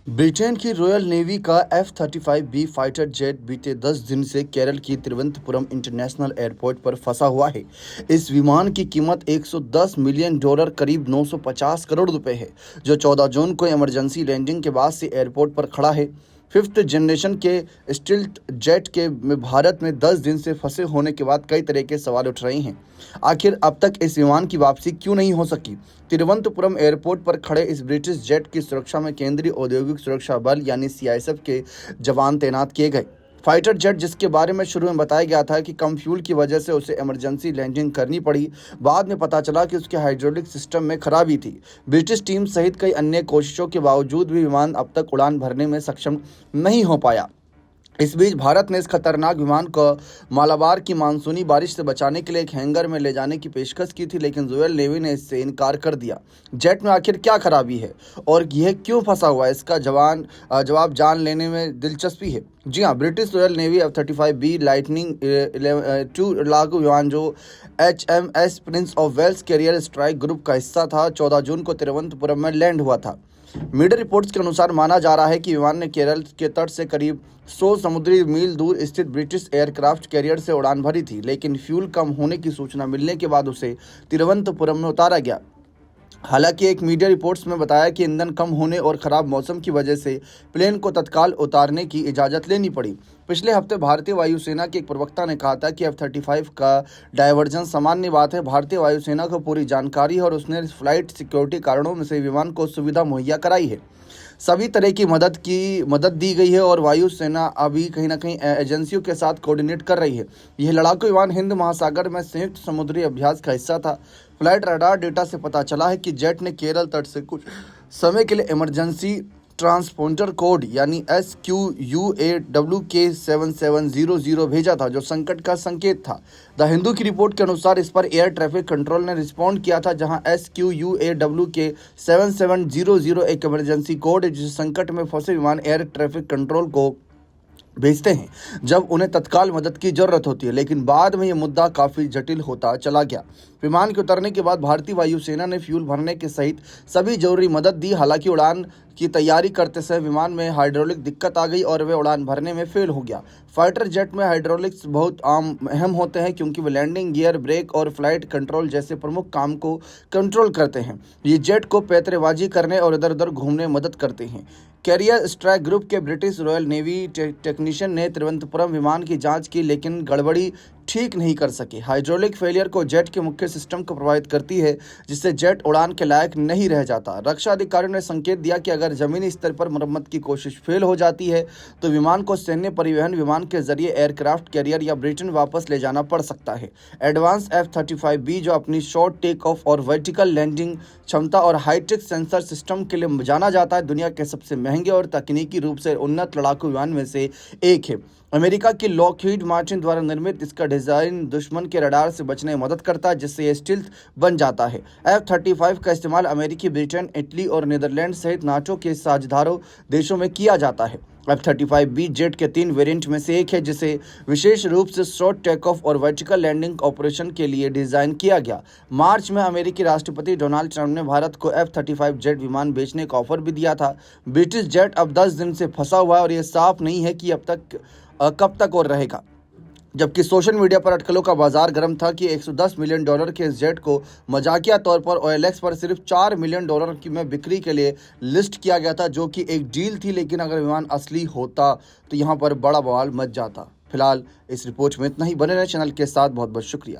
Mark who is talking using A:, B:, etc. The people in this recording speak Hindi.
A: ब्रिटेन की रॉयल नेवी का F-35B फाइटर जेट बीते 10 दिन से केरल की तिरुवनंतपुरम इंटरनेशनल एयरपोर्ट पर फंसा हुआ है। इस विमान की कीमत $110 मिलियन करीब 950 करोड़ रुपए है, जो 14 जून को इमरजेंसी लैंडिंग के बाद से एयरपोर्ट पर खड़ा है। फिफ्थ जनरेशन के स्टिल्थ जेट के में भारत में 10 दिन से फंसे होने के बाद कई तरह के सवाल उठ रहे हैं। आखिर अब तक इस विमान की वापसी क्यों नहीं हो सकी? तिरुवनंतपुरम एयरपोर्ट पर खड़े इस ब्रिटिश जेट की सुरक्षा में केंद्रीय औद्योगिक सुरक्षा बल यानी CISF के जवान तैनात किए गए। फाइटर जेट, जिसके बारे में शुरू में बताया गया था कि कम फ्यूल की वजह से उसे इमरजेंसी लैंडिंग करनी पड़ी, बाद में पता चला कि उसके हाइड्रोलिक सिस्टम में खराबी थी। ब्रिटिश टीम सहित कई अन्य कोशिशों के बावजूद भी विमान अब तक उड़ान भरने में सक्षम नहीं हो पाया। इस बीच भारत ने इस खतरनाक विमान को मालाबार की मानसूनी बारिश से बचाने के लिए एक हैंगर में ले जाने की पेशकश की थी, लेकिन रॉयल नेवी ने इससे इनकार कर दिया। जेट में आखिर क्या खराबी है और यह क्यों फंसा हुआ है, इसका जवाब जान लेने में दिलचस्पी है। जी हाँ, British royal navy F-35B lightning 2 लड़ाकू विमान, जो HMS Prince of Wales carrier strike group का हिस्सा था, 14 जून को तिरुवनंतपुरम में लैंड हुआ था। मीडिया रिपोर्ट्स के अनुसार माना जा रहा है कि विमान ने केरल के तट से करीब 100 समुद्री मील दूर स्थित ब्रिटिश एयरक्राफ्ट कैरियर से उड़ान भरी थी, लेकिन फ्यूल कम होने की सूचना मिलने के बाद उसे तिरुवनंतपुरम में उतारा गया। हालांकि एक मीडिया रिपोर्ट्स में बताया कि ईंधन कम होने और खराब मौसम की वजह से प्लेन को तत्काल उतारने की इजाज़त लेनी पड़ी। पिछले हफ्ते भारतीय वायुसेना के एक प्रवक्ता ने कहा था कि F-35 का डायवर्जन सामान्य बात है। भारतीय वायुसेना को पूरी जानकारी है और उसने फ्लाइट सिक्योरिटी कारणों में से विमान को सुविधा मुहैया कराई है। सभी तरह की मदद दी गई है और वायुसेना अभी कहीं ना कहीं एजेंसियों के साथ कोऑर्डिनेट कर रही है। यह लड़ाकू विमान हिंद महासागर में संयुक्त समुद्री अभ्यास का हिस्सा था। फ्लाइट रडार डेटा से पता चला है कि जेट ने केरल तट से कुछ समय के लिए इमरजेंसी ट्रांसपोंडर कोड यानी SQUAWK 7700 भेजा था, जो संकट का संकेत था। द हिंदू की रिपोर्ट के अनुसार इस पर एयर ट्रैफिक कंट्रोल ने रिस्पॉन्ड किया था, जहां SQUAWK 7700 एक इमरजेंसी कोड है जिसे संकट में फंसे विमान एयर ट्रैफिक कंट्रोल को भेजते हैं जब उन्हें तत्काल मदद की जरूरत होती है। लेकिन बाद में यह मुद्दा काफ़ी जटिल होता चला गया। विमान के उतरने के बाद भारतीय वायुसेना ने फ्यूल भरने के सहित सभी जरूरी मदद दी। हालांकि उड़ान की तैयारी करते समय विमान में हाइड्रोलिक दिक्कत आ गई और वे उड़ान भरने में फेल हो गया। फाइटर जेट में हाइड्रोलिक्स बहुत अहम होते हैं, क्योंकि वे लैंडिंग गियर, ब्रेक और फ्लाइट कंट्रोल जैसे प्रमुख काम को कंट्रोल करते हैं। ये जेट को पैतरेबाजी करने और इधर उधर घूमने में मदद करते हैं। कैरियर स्ट्राइक ग्रुप के ब्रिटिश रॉयल नेवी टेक्नीशियन ने तिरुवनंतपुरम विमान की जांच की, लेकिन गड़बड़ी ठीक नहीं कर सके। हाइड्रोलिक फेलियर को जेट के मुख्य सिस्टम को प्रभावित करती है, जिससे जेट उड़ान के लायक नहीं रह जाता। रक्षा अधिकारियों ने संकेत दिया कि अगर जमीनी स्तर पर मरम्मत की कोशिश फेल हो जाती है तो विमान को सैन्य परिवहन विमान के जरिए एयरक्राफ्ट कैरियर या ब्रिटेन वापस ले जाना पड़ सकता है। एडवांस F-35B, जो अपनी शॉर्ट टेक ऑफ और वर्टिकल लैंडिंग क्षमता और हाईटेक सेंसर सिस्टम के लिए जाना जाता है, दुनिया के सबसे महंगे और तकनीकी रूप से उन्नत लड़ाकू विमान में से एक है। अमेरिका की लॉकहीड मार्टिन द्वारा निर्मित इसका डिजाइन दुश्मन के रडार से बचने में मदद करता है, जिससे यह स्टील्थ बन जाता है। F-35 का इस्तेमाल अमेरिकी, ब्रिटेन, इटली और नीदरलैंड सहित नाटो के साझेदारों देशों में किया जाता है। F-35B जेट के 3 वेरिएंट में से एक है, जिसे विशेष रूप से शॉर्ट टेक ऑफ और वर्टिकल लैंडिंग ऑपरेशन के लिए डिजाइन किया गया। मार्च में अमेरिकी राष्ट्रपति डोनाल्ड ट्रंप ने भारत को F-35 जेट विमान बेचने का ऑफर भी दिया था। ब्रिटिश जेट अब 10 दिन से फंसा हुआ है और यह साफ नहीं है कि कब तक और रहेगा। जबकि सोशल मीडिया पर अटकलों का बाजार गर्म था कि $110 मिलियन के इस जेट को मजाकिया तौर पर OLX पर सिर्फ $4 मिलियन की में बिक्री के लिए लिस्ट किया गया था, जो कि एक डील थी। लेकिन अगर विमान असली होता तो यहाँ पर बड़ा बवाल मच जाता। फिलहाल इस रिपोर्ट में इतना ही। बने रहे चैनल के साथ। बहुत बहुत शुक्रिया।